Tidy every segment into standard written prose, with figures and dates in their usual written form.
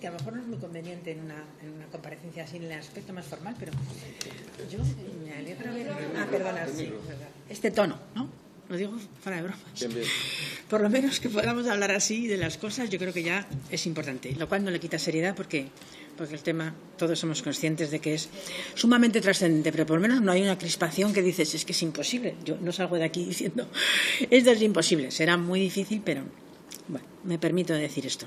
Que a lo mejor no es muy conveniente en una comparecencia así en el aspecto más formal, pero yo me alegra ver... perdona, sí, este tono, ¿no? Lo digo fuera de bromas. Bien, bien. Por lo menos que podamos hablar así de las cosas, yo creo que ya es importante, lo cual no le quita seriedad porque el tema, todos somos conscientes de que es sumamente trascendente, pero por lo menos no hay una crispación que dices, es que es imposible. Yo no salgo de aquí diciendo, esto es imposible, será muy difícil, pero... Bueno, me permito decir esto.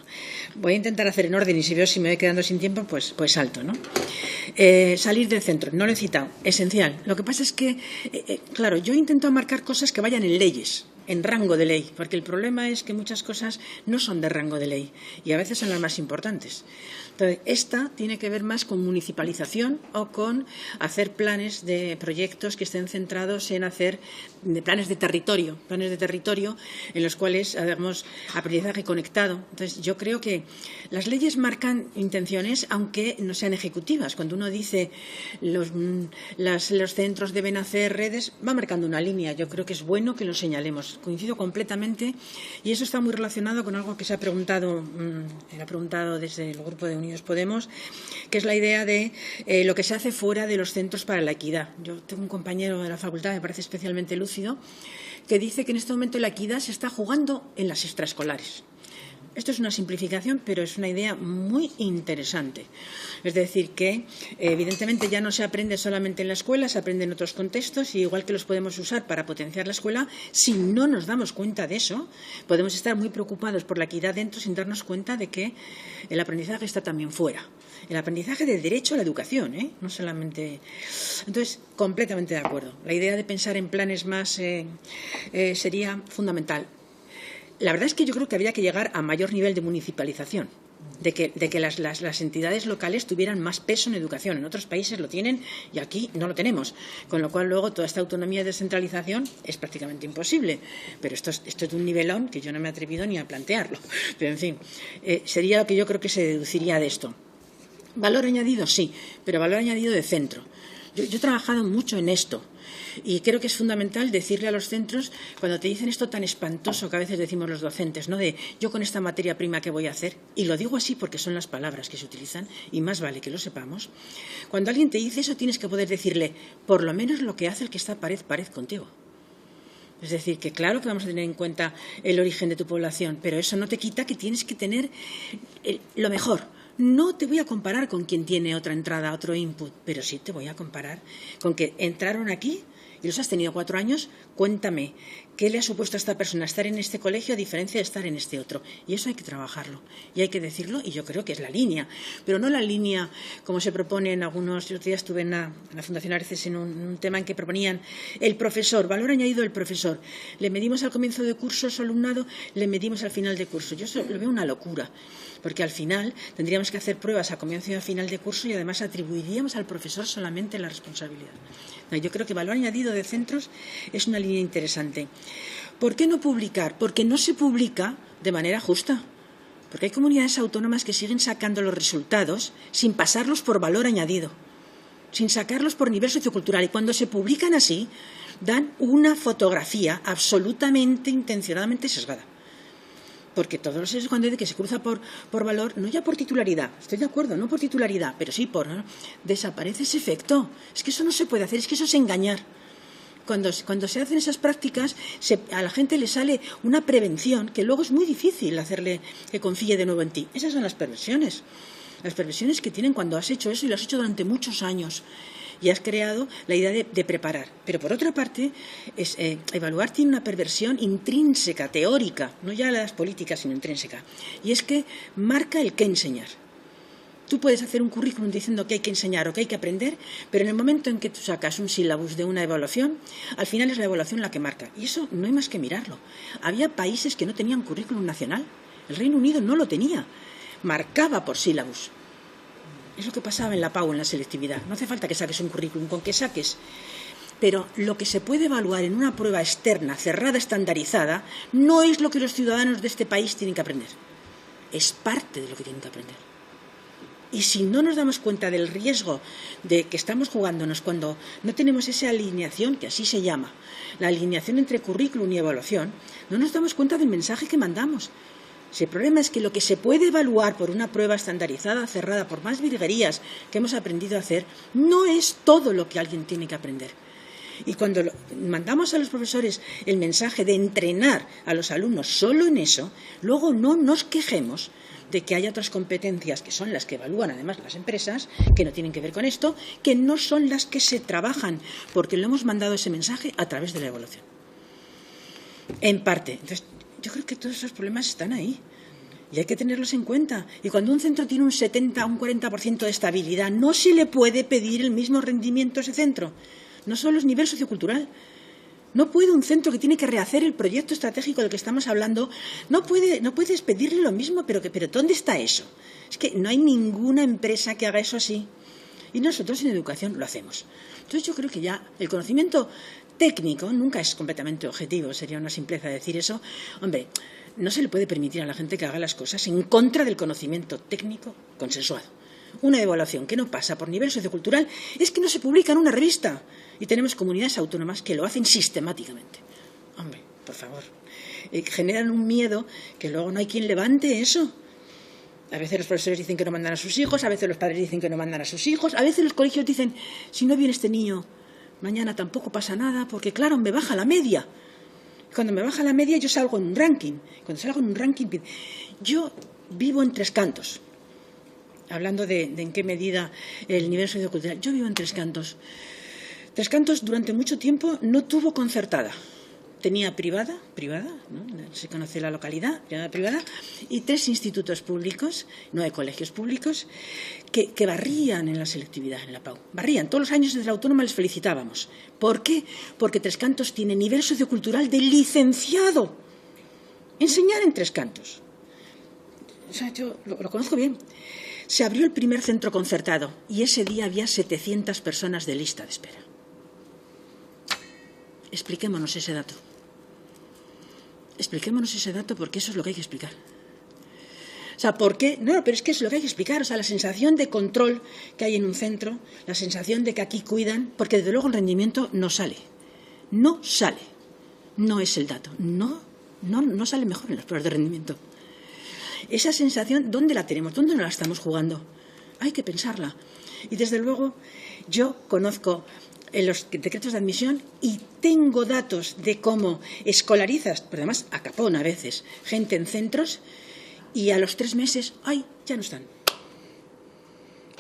Voy a intentar hacer en orden y si veo si me voy quedando sin tiempo, pues salto, ¿no? Salir del centro, no lo he citado, esencial. Lo que pasa es que, claro, yo intento marcar cosas que vayan en leyes, en rango de ley, porque el problema es que muchas cosas no son de rango de ley y a veces son las más importantes. Entonces, esta tiene que ver más con municipalización o con hacer planes de proyectos que estén centrados en hacer planes de territorio en los cuales hagamos aprendizaje conectado. Entonces, yo creo que las leyes marcan intenciones, aunque no sean ejecutivas. Cuando uno dice los centros deben hacer redes, va marcando una línea. Yo creo que es bueno que lo señalemos. Coincido completamente y eso está muy relacionado con algo que se ha preguntado desde el grupo de Unidos Podemos, que es la idea de lo que se hace fuera de los centros para la equidad. Yo tengo un compañero de la facultad, me parece especialmente lúcido, que dice que en este momento la equidad se está jugando en las extraescolares. Esto es una simplificación, pero es una idea muy interesante. Es decir, que evidentemente ya no se aprende solamente en la escuela, se aprende en otros contextos y igual que los podemos usar para potenciar la escuela, si no nos damos cuenta de eso, podemos estar muy preocupados por la equidad dentro sin darnos cuenta de que el aprendizaje está también fuera. El aprendizaje del derecho a la educación, no solamente... Entonces, completamente de acuerdo. La idea de pensar en planes más sería fundamental. La verdad es que yo creo que habría que llegar a mayor nivel de municipalización, de que las entidades locales tuvieran más peso en educación. En otros países lo tienen y aquí no lo tenemos, con lo cual luego toda esta autonomía y descentralización es prácticamente imposible. Pero esto es de un nivelón que yo no me he atrevido ni a plantearlo. Pero, en fin, sería lo que yo creo que se deduciría de esto. ¿Valor añadido? Sí, pero valor añadido de centro. Yo he trabajado mucho en esto. Y creo que es fundamental decirle a los centros, cuando te dicen esto tan espantoso que a veces decimos los docentes, ¿no? De yo con esta materia prima, ¿qué voy a hacer? Y lo digo así porque son las palabras que se utilizan y más vale que lo sepamos. Cuando alguien te dice eso, tienes que poder decirle, por lo menos lo que hace el que está pared contigo. Es decir, que claro que vamos a tener en cuenta el origen de tu población, pero eso no te quita que tienes que tener lo mejor. No te voy a comparar con quien tiene otra entrada, otro input, pero sí te voy a comparar con que entraron aquí y los has tenido 4 años, cuéntame, ¿qué le ha supuesto a esta persona estar en este colegio a diferencia de estar en este otro? Y eso hay que trabajarlo, y hay que decirlo, y yo creo que es la línea, pero no la línea como se propone en algunos... Yo otro día estuve en la Fundación Areces en un tema en que proponían el profesor, valor añadido del profesor. Le medimos al comienzo de curso su alumnado, le medimos al final de curso. Yo eso lo veo una locura, porque al final tendríamos que hacer pruebas a comienzo y a final de curso y además atribuiríamos al profesor solamente la responsabilidad. Yo creo que valor añadido de centros es una línea interesante. ¿Por qué no publicar? Porque no se publica de manera justa. Porque hay comunidades autónomas que siguen sacando los resultados sin pasarlos por valor añadido, sin sacarlos por nivel sociocultural. Y cuando se publican así, dan una fotografía absolutamente intencionadamente sesgada. Porque todos los es cuando dice que se cruza por valor, no ya por titularidad, estoy de acuerdo, no por titularidad, pero sí por... ¿no? Desaparece ese efecto. Es que eso no se puede hacer, es que eso es engañar. Cuando se hacen esas prácticas, a la gente le sale una prevención que luego es muy difícil hacerle que confíe de nuevo en ti. Esas son las perversiones. Las perversiones que tienen cuando has hecho eso y lo has hecho durante muchos años. Y has creado la idea de preparar. Pero por otra parte, evaluar tiene una perversión intrínseca, teórica, no ya las políticas, sino intrínseca. Y es que marca el qué enseñar. Tú puedes hacer un currículum diciendo que hay que enseñar o que hay que aprender, pero en el momento en que tú sacas un sílabus de una evaluación, al final es la evaluación la que marca. Y eso no hay más que mirarlo. Había países que no tenían currículum nacional. El Reino Unido no lo tenía. Marcaba por sílabus. Es lo que pasaba en la PAU, en la selectividad. No hace falta que saques un currículum, con que saques. Pero lo que se puede evaluar en una prueba externa, cerrada, estandarizada, no es lo que los ciudadanos de este país tienen que aprender. Es parte de lo que tienen que aprender. Y si no nos damos cuenta del riesgo de que estamos jugándonos cuando no tenemos esa alineación, que así se llama, la alineación entre currículum y evaluación, no nos damos cuenta del mensaje que mandamos. Si el problema es que lo que se puede evaluar por una prueba estandarizada, cerrada, por más virguerías que hemos aprendido a hacer, no es todo lo que alguien tiene que aprender. Y cuando mandamos a los profesores el mensaje de entrenar a los alumnos solo en eso, luego no nos quejemos de que haya otras competencias que son las que evalúan además las empresas, que no tienen que ver con esto, que no son las que se trabajan, porque le hemos mandado ese mensaje a través de la evaluación. En parte. Entonces, yo creo que todos esos problemas están ahí y hay que tenerlos en cuenta. Y cuando un centro tiene un 70 o un 40% de estabilidad, no se le puede pedir el mismo rendimiento a ese centro. No solo es nivel sociocultural. No puede un centro que tiene que rehacer el proyecto estratégico del que estamos hablando, no puedes pedirle lo mismo, pero ¿dónde está eso? Es que no hay ninguna empresa que haga eso así. Y nosotros en educación lo hacemos. Entonces yo creo que ya el conocimiento técnico nunca es completamente objetivo, sería una simpleza decir eso. Hombre, no se le puede permitir a la gente que haga las cosas en contra del conocimiento técnico consensuado. Una evaluación que no pasa por nivel sociocultural es que no se publica en una revista. Y tenemos comunidades autónomas que lo hacen sistemáticamente. Hombre, por favor, generan un miedo que luego no hay quien levante eso. A veces los profesores dicen que no mandan a sus hijos, a veces los padres dicen que no mandan a sus hijos, a veces los colegios dicen, si no viene este niño, mañana tampoco pasa nada, porque claro, me baja la media. Cuando me baja la media yo salgo en un ranking. Cuando salgo en un ranking, yo vivo en Tres Cantos. Hablando de en qué medida el nivel sociocultural. Yo vivo en Tres Cantos. Tres Cantos durante mucho tiempo no tuvo concertada. Tenía privada, ¿no? Se conoce la localidad, privada, y 3 institutos públicos, 9 colegios públicos, que barrían en la selectividad en la PAU. Barrían. Todos los años desde la autónoma les felicitábamos. ¿Por qué? Porque Tres Cantos tiene nivel sociocultural de licenciado. Enseñar en Tres Cantos. O sea, yo lo conozco bien. Se abrió el primer centro concertado y ese día había 700 personas de lista de espera. Expliquémonos ese dato. Expliquémonos ese dato porque eso es lo que hay que explicar. O sea, ¿por qué? No, pero es que es lo que hay que explicar. O sea, la sensación de control que hay en un centro, la sensación de que aquí cuidan, porque desde luego el rendimiento no sale. No sale. No es el dato. No sale mejor en las pruebas de rendimiento. Esa sensación, ¿dónde la tenemos? ¿Dónde nos la estamos jugando? Hay que pensarla. Y desde luego, yo conozco en los decretos de admisión y tengo datos de cómo escolarizas, pero además a capón a veces, gente en centros y a los 3 meses, ¡ay!, ya no están.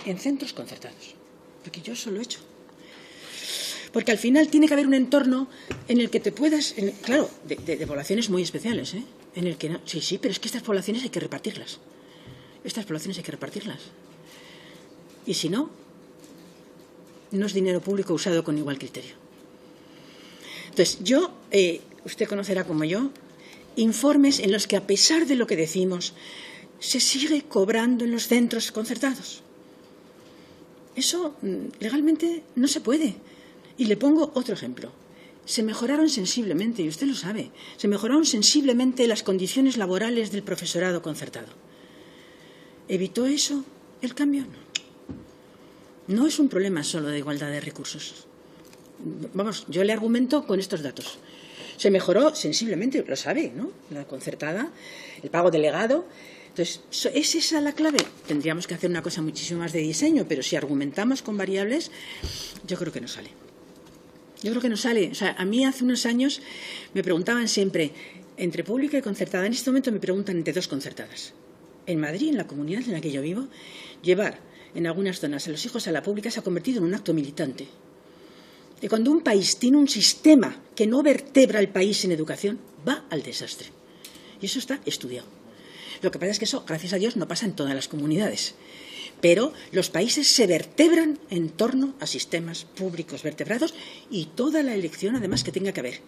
En centros concertados. Porque yo eso lo he hecho. Porque al final tiene que haber un entorno en el que te puedas, claro, de poblaciones muy especiales, en el que no, sí, pero es que estas poblaciones hay que repartirlas. Y si no, no es dinero público usado con igual criterio. Entonces, usted conocerá como yo, informes en los que a pesar de lo que decimos, se sigue cobrando en los centros concertados. Eso legalmente no se puede. Y le pongo otro ejemplo. Se mejoraron sensiblemente, y usted lo sabe, se mejoraron sensiblemente las condiciones laborales del profesorado concertado. ¿Evitó eso el cambio? No es un problema solo de igualdad de recursos. Vamos, yo le argumento con estos datos. Se mejoró sensiblemente, lo sabe, ¿no? La concertada, el pago delegado. Entonces, ¿es esa la clave? Tendríamos que hacer una cosa muchísimo más de diseño, pero si argumentamos con variables, yo creo que no sale. O sea, a mí hace unos años me preguntaban siempre, entre pública y concertada. En este momento me preguntan entre 2 concertadas. En Madrid, en la comunidad en la que yo vivo, llevar en algunas zonas a los hijos a la pública se ha convertido en un acto militante. Y cuando un país tiene un sistema que no vertebra el país en educación, va al desastre. Y eso está estudiado. Lo que pasa es que eso, gracias a Dios, no pasa en todas las comunidades. Pero los países se vertebran en torno a sistemas públicos vertebrados y toda la elección, además, que tenga que haber.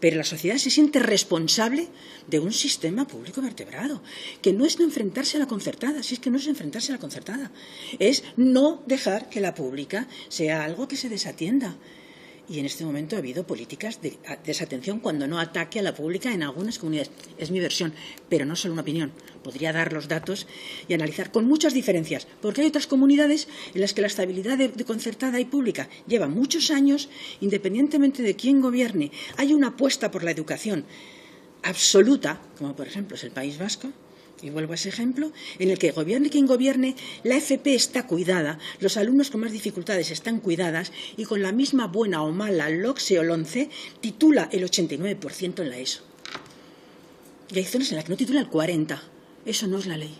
Pero la sociedad se siente responsable de un sistema público vertebrado, que no es no enfrentarse a la concertada, si es que no es enfrentarse a la concertada, es no dejar que la pública sea algo que se desatienda. Y en este momento ha habido políticas de desatención cuando no ataque a la pública en algunas comunidades. Es mi versión, pero no solo una opinión. Podría dar los datos y analizar con muchas diferencias, porque hay otras comunidades en las que la estabilidad de concertada y pública lleva muchos años, independientemente de quién gobierne. Hay una apuesta por la educación absoluta, como por ejemplo es el País Vasco, Y vuelvo a ese ejemplo, en el que gobierne quien gobierne, la FP está cuidada, los alumnos con más dificultades están cuidadas y con la misma buena o mala LOCSE o LONCE titula el 89% en la ESO. Y hay zonas en las que no titula el 40%. Eso no es la ley.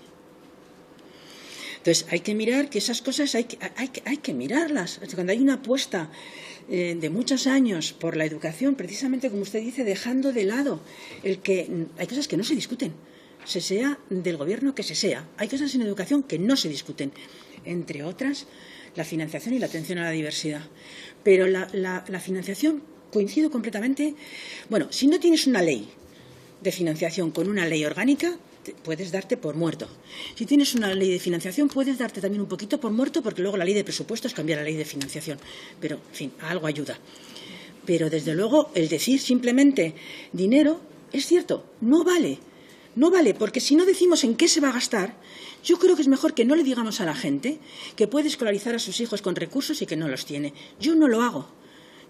Entonces, hay que mirar que esas cosas hay que mirarlas. Cuando hay una apuesta de muchos años por la educación, precisamente como usted dice, dejando de lado el que hay cosas que no se discuten, se sea del gobierno que se sea. Hay cosas en educación que no se discuten, entre otras la financiación y la atención a la diversidad. Pero la financiación, coincido completamente. Bueno, si no tienes una ley de financiación con una ley orgánica, puedes darte por muerto. Si tienes una ley de financiación, puedes darte también un poquito por muerto, porque luego la ley de presupuestos cambia la ley de financiación. Pero, en fin, algo ayuda. Pero, desde luego, el decir simplemente dinero, es cierto, no vale. No vale, porque si no decimos en qué se va a gastar, yo creo que es mejor que no le digamos a la gente que puede escolarizar a sus hijos con recursos y que no los tiene. Yo no lo hago.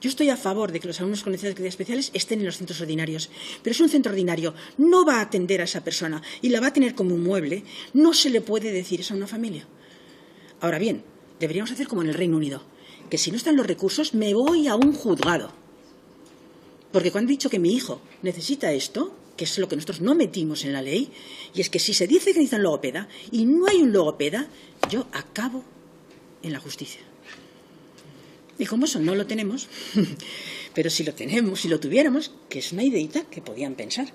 Yo estoy a favor de que los alumnos con necesidades especiales estén en los centros ordinarios, pero si un centro ordinario no va a atender a esa persona y la va a tener como un mueble, no se le puede decir eso a una familia. Ahora bien, deberíamos hacer como en el Reino Unido, que si no están los recursos me voy a un juzgado. Porque cuando he dicho que mi hijo necesita esto, que es lo que nosotros no metimos en la ley, y es que si se dice que necesita un logopeda y no hay un logopeda, yo acabo en la justicia. Y como eso no lo tenemos, pero si lo tenemos, si lo tuviéramos, que es una ideita que podían pensar.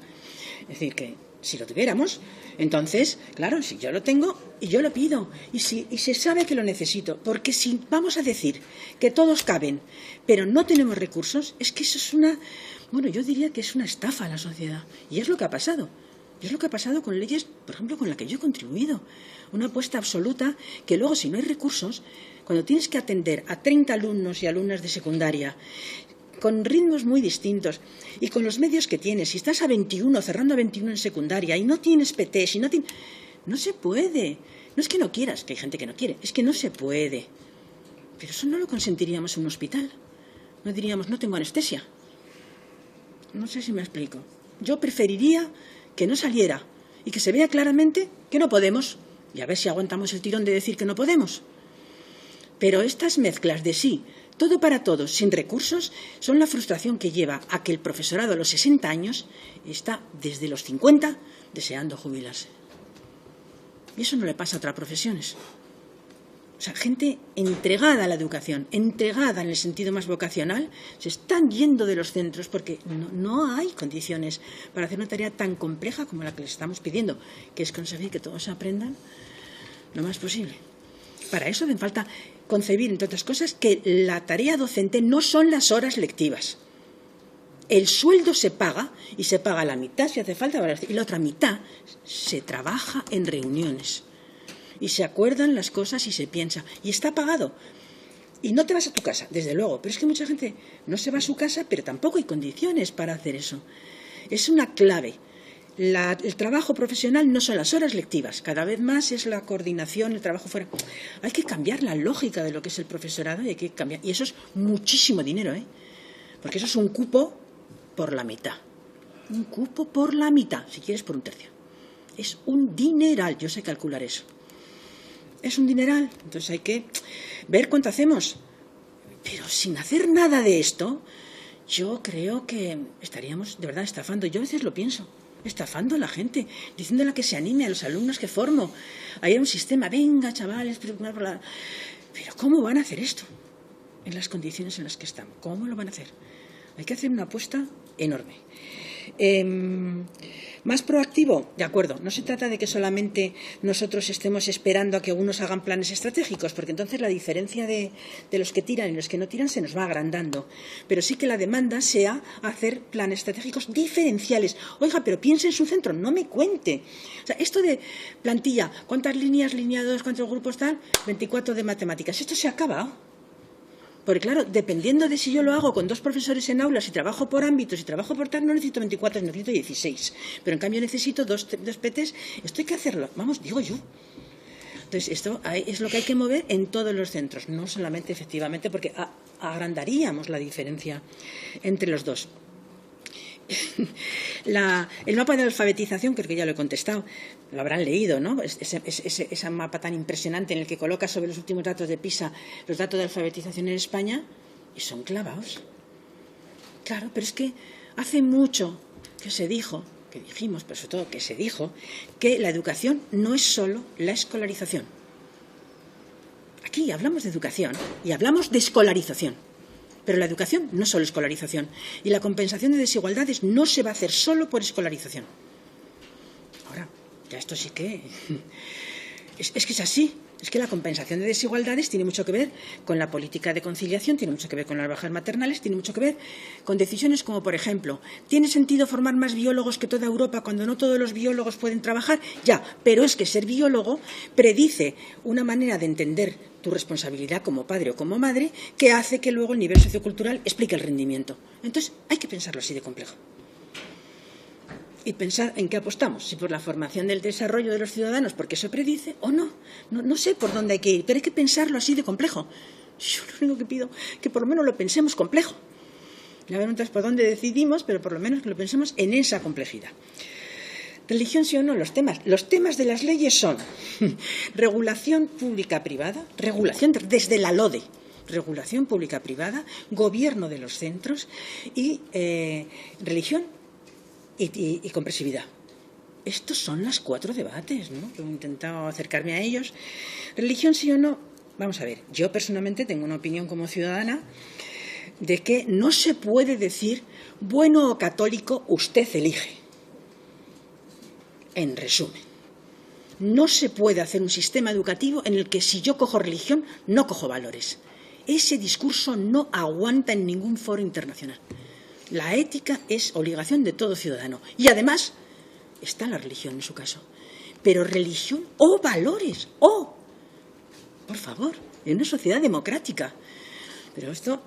Es decir, que si lo tuviéramos, entonces, claro, si yo lo tengo y yo lo pido, y se sabe que lo necesito, porque si vamos a decir que todos caben, pero no tenemos recursos, es que eso es bueno, yo diría que es una estafa a la sociedad. Y es lo que ha pasado. Y es lo que ha pasado con leyes, por ejemplo, con la que yo he contribuido. Una apuesta absoluta que luego, si no hay recursos, cuando tienes que atender a 30 alumnos y alumnas de secundaria, con ritmos muy distintos y con los medios que tienes, si estás a 21, cerrando a 21 en secundaria y no tienes PT, no se puede. No es que no quieras, que hay gente que no quiere, es que no se puede. Pero eso no lo consentiríamos en un hospital. No diríamos, no tengo anestesia. No sé si me explico. Yo preferiría que no saliera y que se vea claramente que no podemos, y a ver si aguantamos el tirón de decir que no podemos. Pero estas mezclas de sí, todo para todos, sin recursos, son la frustración que lleva a que el profesorado a los 60 años está desde los 50 deseando jubilarse. Y eso no le pasa a otras profesiones. O sea, gente entregada a la educación, entregada en el sentido más vocacional, se están yendo de los centros porque no hay condiciones para hacer una tarea tan compleja como la que les estamos pidiendo, que es conseguir que todos aprendan lo más posible. Para eso hacen falta concebir, entre otras cosas, que la tarea docente no son las horas lectivas. El sueldo se paga, y se paga la mitad si hace falta, y la otra mitad se trabaja en reuniones. Y se acuerdan las cosas y se piensa. Y está pagado. Y no te vas a tu casa, desde luego. Pero es que mucha gente no se va a su casa, pero tampoco hay condiciones para hacer eso. Es una clave. El trabajo profesional no son las horas lectivas. Cada vez más es la coordinación, el trabajo fuera. Hay que cambiar la lógica de lo que es el profesorado y hay que cambiar. Y eso es muchísimo dinero, porque eso es un cupo por la mitad. Un cupo por la mitad, si quieres por un tercio. Es un dineral, yo sé calcular eso. Es un dineral, entonces hay que ver cuánto hacemos. Pero sin hacer nada de esto, yo creo que estaríamos de verdad estafando. Yo a veces lo pienso, estafando a la gente, diciéndole que se anime a los alumnos que formo. Hay un sistema, venga chavales, pero ¿cómo van a hacer esto? En las condiciones en las que estamos, ¿cómo lo van a hacer? Hay que hacer una apuesta enorme. Más proactivo, de acuerdo, no se trata de que solamente nosotros estemos esperando a que unos hagan planes estratégicos, porque entonces la diferencia de los que tiran y los que no tiran se nos va agrandando, pero sí que la demanda sea hacer planes estratégicos diferenciales. Oiga, pero piense en su centro, no me cuente. O sea, esto de plantilla, ¿cuántas líneas, línea 2, cuántos grupos tal? 24 de matemáticas, esto se acaba. Porque claro, dependiendo de si yo lo hago con 2 profesores en aulas, si trabajo por ámbitos, si trabajo por tal, no necesito 24, necesito 16. Pero en cambio necesito 2 PTs, esto hay que hacerlo, vamos, digo yo. Entonces, esto es lo que hay que mover en todos los centros, no solamente efectivamente, porque agrandaríamos la diferencia entre los dos. El mapa de alfabetización, creo que ya lo he contestado, lo habrán leído, ¿no? Ese mapa tan impresionante en el que coloca sobre los últimos datos de PISA los datos de alfabetización en España, y son clavados. Claro, pero es que hace mucho que se dijo, que dijimos, pero sobre todo que se dijo, que la educación no es solo la escolarización. Aquí hablamos de educación y hablamos de escolarización. Pero la educación no es solo escolarización. Y la compensación de desigualdades no se va a hacer solo por escolarización. Ahora, ya esto sí que... Es que es así. Es que la compensación de desigualdades tiene mucho que ver con la política de conciliación, tiene mucho que ver con las bajas maternales, tiene mucho que ver con decisiones como, por ejemplo, ¿tiene sentido formar más biólogos que toda Europa cuando no todos los biólogos pueden trabajar? Ya, pero es que ser biólogo predice una manera de entender tu responsabilidad como padre o como madre que hace que luego el nivel sociocultural explique el rendimiento. Entonces, hay que pensarlo así de complejo. Y pensar en qué apostamos, si por la formación del desarrollo de los ciudadanos, porque eso predice, o no. No sé por dónde hay que ir, pero hay que pensarlo así de complejo. Yo lo único que pido que por lo menos lo pensemos complejo. Ya veremos entonces por dónde decidimos, pero por lo menos que lo pensemos en esa complejidad. Religión sí o no, los temas. Los temas de las leyes son regulación pública-privada, regulación desde la LODE, regulación pública-privada, gobierno de los centros y religión y comprensividad. Estos son los 4 debates, ¿no? Yo he intentado acercarme a ellos. Religión sí o no. Vamos a ver, yo personalmente tengo una opinión como ciudadana de que no se puede decir bueno o católico, usted elige. En resumen, no se puede hacer un sistema educativo en el que si yo cojo religión, no cojo valores. Ese discurso no aguanta en ningún foro internacional. La ética es obligación de todo ciudadano. Y además está la religión en su caso. Pero religión o valores, por favor, en una sociedad democrática. Pero esto,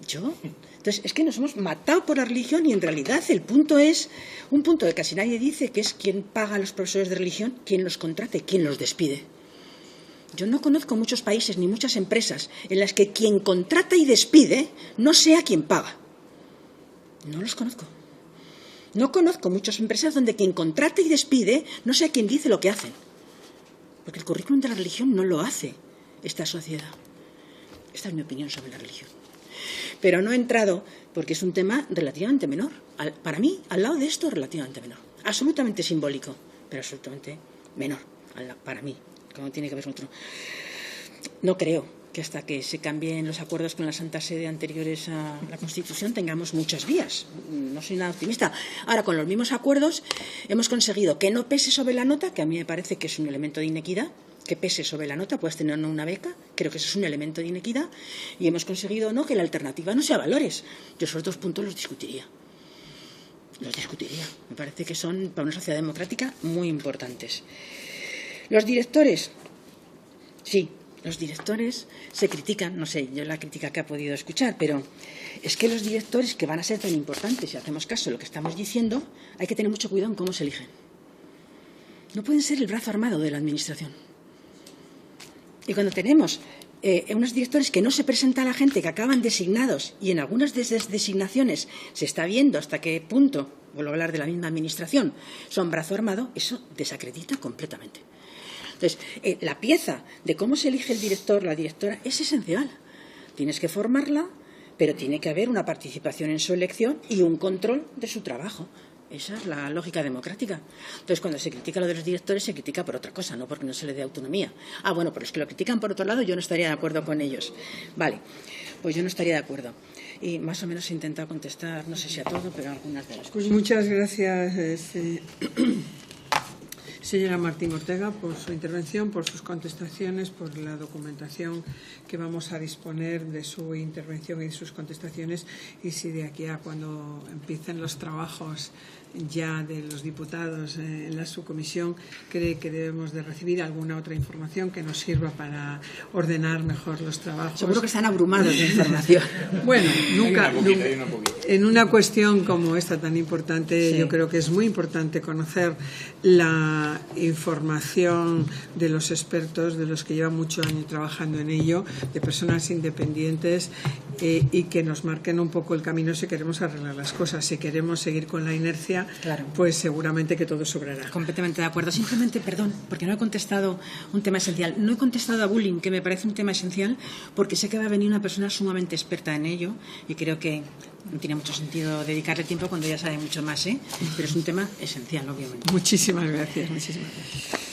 entonces, es que nos hemos matado por la religión y en realidad el punto es, un punto que casi nadie dice, que es quién paga a los profesores de religión, quién los contrata y quién los despide. Yo no conozco muchos países ni muchas empresas en las que quien contrata y despide no sea quien paga. No los conozco. No conozco muchas empresas donde quien contrata y despide no sea quien dice lo que hacen. Porque el currículum de la religión no lo hace esta sociedad. Esta es mi opinión sobre la religión. Pero no he entrado porque es un tema relativamente menor. Para mí, al lado de esto, relativamente menor. Absolutamente simbólico, pero absolutamente menor para mí. Como tiene que ver con otro. No creo que hasta que se cambien los acuerdos con la Santa Sede anteriores a la Constitución tengamos muchas vías. No soy nada optimista. Ahora, con los mismos acuerdos hemos conseguido que no pese sobre la nota, que a mí me parece que es un elemento de inequidad, que pese sobre la nota, puedes tener una beca, creo que eso es un elemento de inequidad, y hemos conseguido no que la alternativa no sea valores. Yo esos 2 puntos los discutiría. Me parece que son, para una sociedad democrática, muy importantes. Los directores, sí. Los directores se critican, no sé, yo la crítica que ha podido escuchar, pero es que los directores que van a ser tan importantes, si hacemos caso de lo que estamos diciendo, hay que tener mucho cuidado en cómo se eligen. No pueden ser el brazo armado de la administración. Y cuando tenemos unos directores que no se presenta a la gente, que acaban designados, y en algunas de esas designaciones se está viendo hasta qué punto, vuelvo a hablar de la misma administración, son brazo armado, eso desacredita completamente. Entonces, la pieza de cómo se elige el director, la directora, es esencial. Tienes que formarla, pero tiene que haber una participación en su elección y un control de su trabajo. Esa es la lógica democrática. Entonces, cuando se critica lo de los directores, se critica por otra cosa, no porque no se le dé autonomía. Bueno, pero los que lo critican por otro lado, yo no estaría de acuerdo con ellos. Vale, pues yo no estaría de acuerdo. Y más o menos he intentado contestar, no sé si a todo, pero a algunas de las cosas. Muchas gracias, señora Martín Ortega, por su intervención, por sus contestaciones, por la documentación que vamos a disponer de su intervención y de sus contestaciones. Y si de aquí a cuando empiecen los trabajos ya de los diputados en la subcomisión cree que debemos de recibir alguna otra información que nos sirva para ordenar mejor los trabajos. Seguro que están abrumados de información. Bueno, nunca. En una cuestión como esta tan importante, sí. Yo creo que es muy importante conocer la información de los expertos, de los que llevan muchos años trabajando en ello, de personas independientes y que nos marquen un poco el camino si queremos arreglar las cosas. Si queremos seguir con la inercia, ella, claro, pues seguramente que todo sobrará. Completamente de acuerdo. Simplemente, perdón, porque no he contestado un tema esencial. No he contestado a bullying, que me parece un tema esencial, porque sé que va a venir una persona sumamente experta en ello y creo que no tiene mucho sentido dedicarle tiempo cuando ya sabe mucho más, pero es un tema esencial, obviamente. Muchísimas gracias.